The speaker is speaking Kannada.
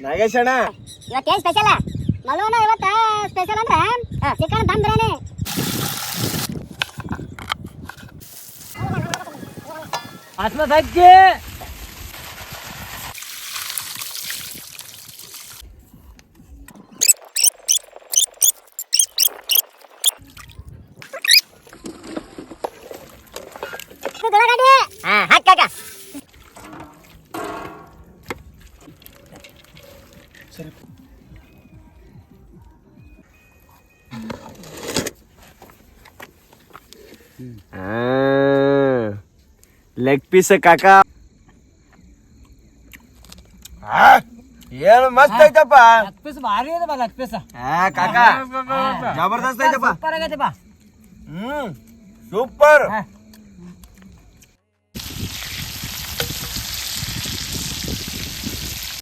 ನಾಗೇಶ್ ಅಣ್ಣ ಇವತ್ತೇನ್ ಸ್ಪೆಷಲ್ ಮಲೋನ ಇವತ್ತ ಸ್ಪೆಷಲ್ ಅಂದ್ರ ಚಿಕನ್ ದಮ್ ಬಿರಿಯಾನಿ. ಅಕ್ಕಿ ಹಾಕಾಕ ಲೆಗ್ ಪೀಸ್ ಕಾಕ ಏನು ಮಸ್ತ್ ಐತಪ್ಪ. ಲೆಗ್ ಪೀಸ್ ಭಾರಿ ಇದೆ ಬಾ ಲೆಗ್ ಪೀಸ್. ಕಾಕ ಜಬರ್ದಸ್ತ್ ಐತಪ್ಪ. ಸೂಪರ್ ಆಗೈತೆ ಬಾ. ಸೂಪರ್.